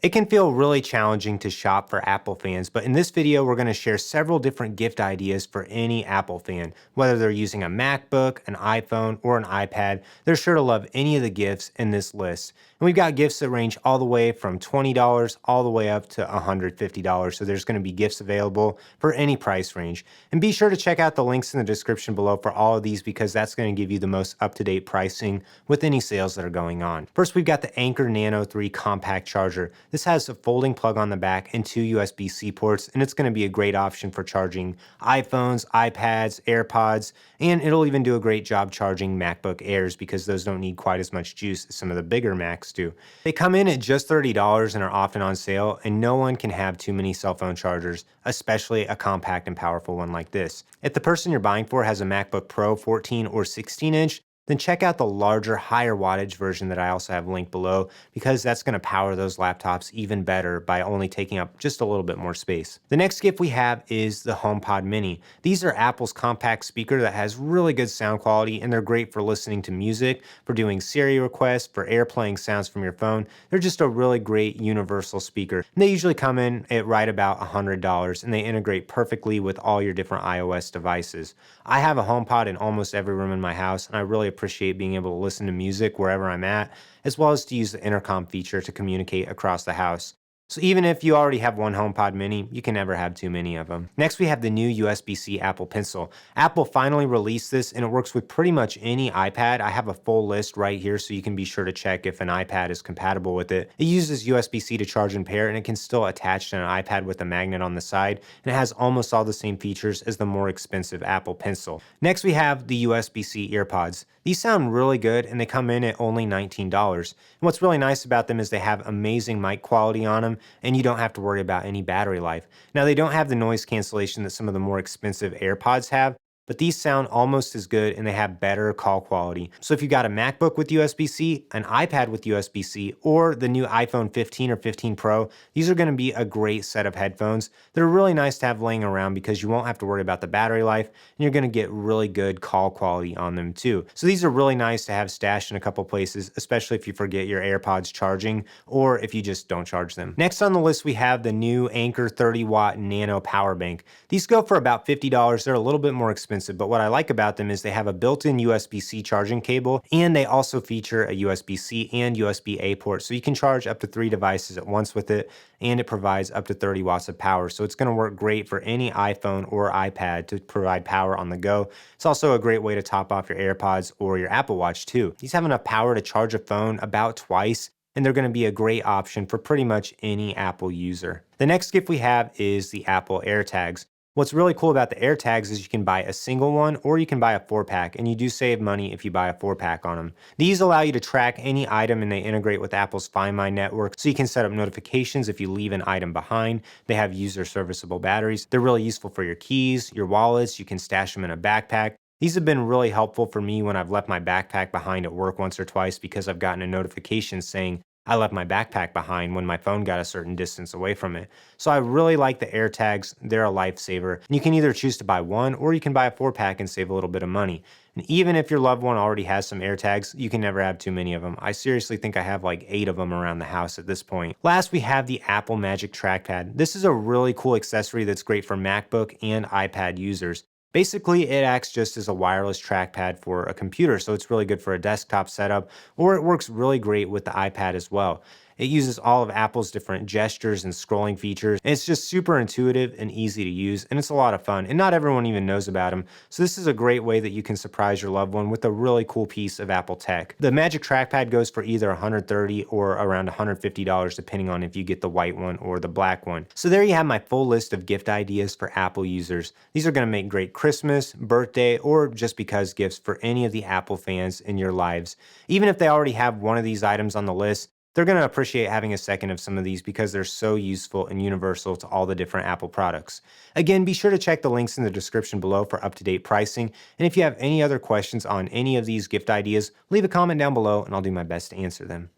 It can feel really challenging to shop for Apple fans, but in this video, we're going to share several different gift ideas for any Apple fan. Whether they're using a MacBook, an iPhone, or an iPad, they're sure to love any of the gifts in this list. And we've got gifts that range all the way from $20 all the way up to $150, so there's going to be gifts available for any price range. And be sure to check out the links in the description below for all of these because that's going to give you the most up-to-date pricing with any sales that are going on. First, we've got the Anker Nano 3 compact charger. This has a folding plug on the back and two USB-C ports, and it's going to be a great option for charging iPhones, iPads, AirPods, and it'll even do a great job charging MacBook Airs because those don't need quite as much juice as some of the bigger Macs do. They come in at just $30 and are often on sale, and no one can have too many cell phone chargers, especially a compact and powerful one like this. If the person you're buying for has a MacBook Pro 14 or 16 inch, then check out the larger, higher wattage version that I also have linked below because that's going to power those laptops even better by only taking up just a little bit more space. The next gift we have is the HomePod Mini. These are Apple's compact speaker that has really good sound quality, and they're great for listening to music, for doing Siri requests, for airplaying sounds from your phone. They're just a really great universal speaker. And they usually come in at right about $100, and they integrate perfectly with all your different iOS devices. I have a HomePod in almost every room in my house, and I really appreciate being able to listen to music wherever I'm at, as well as to use the intercom feature to communicate across the house. So even if you already have one HomePod Mini, you can never have too many of them. Next, we have the new USB-C Apple Pencil. Apple finally released this, and it works with pretty much any iPad. I have a full list right here, so you can be sure to check if an iPad is compatible with it. It uses USB-C to charge and pair, and it can still attach to an iPad with a magnet on the side, and it has almost all the same features as the more expensive Apple Pencil. Next, we have the USB-C Earpods. These sound really good, and they come in at only $19. And what's really nice about them is they have amazing mic quality on them, and you don't have to worry about any battery life. Now, they don't have the noise cancellation that some of the more expensive AirPods have, but these sound almost as good and they have better call quality. So if you got a MacBook with USB-C, an iPad with USB-C, or the new iPhone 15 or 15 Pro, these are going to be a great set of headphones. They're really nice to have laying around because you won't have to worry about the battery life, and you're going to get really good call quality on them too. So these are really nice to have stashed in a couple places, especially if you forget your AirPods charging or if you just don't charge them. Next on the list, we have the new Anker 30-watt Nano power bank. These go for about $50. They're a little bit more expensive, but what I like about them is they have a built-in USB-C charging cable, and they also feature a USB-C and USB-A port, so you can charge up to 3 devices at once with it, and it provides up to 30 watts of power, so it's going to work great for any iPhone or iPad to provide power on the go. It's also a great way to top off your AirPods or your Apple Watch too. These have enough power to charge a phone about twice, and they're going to be a great option for pretty much any Apple user. The next gift we have is the Apple AirTags. What's really cool about the AirTags is you can buy a single one or you can buy a 4-pack, and you do save money if you buy a 4-pack on them. These allow you to track any item, and they integrate with Apple's Find My network, so you can set up notifications if you leave an item behind. They have user serviceable batteries. They're really useful for your keys, your wallets. You can stash them in a backpack. These have been really helpful for me when I've left my backpack behind at work once or twice because I've gotten a notification saying I left my backpack behind when my phone got a certain distance away from it. So I really like the AirTags. They're a lifesaver. And you can either choose to buy one or you can buy a 4-pack and save a little bit of money. And even if your loved one already has some AirTags, you can never have too many of them. I seriously think I have like 8 of them around the house at this point. Last, we have the Apple Magic Trackpad. This is a really cool accessory that's great for MacBook and iPad users. Basically, it acts just as a wireless trackpad for a computer, so it's really good for a desktop setup, or it works really great with the iPad as well. It uses all of Apple's different gestures and scrolling features, and it's just super intuitive and easy to use, and it's a lot of fun, and not everyone even knows about them, so this is a great way that you can surprise your loved one with a really cool piece of Apple tech. The Magic Trackpad goes for either $130 or around $150 depending on if you get the white one or the black one. So there you have my full list of gift ideas for Apple users. These are going to make great Christmas, birthday, or just because gifts for any of the Apple fans in your lives. Even if they already have one of these items on the list, they're going to appreciate having a second of some of these because they're so useful and universal to all the different Apple products. Again, be sure to check the links in the description below for up-to-date pricing. And if you have any other questions on any of these gift ideas, leave a comment down below and I'll do my best to answer them.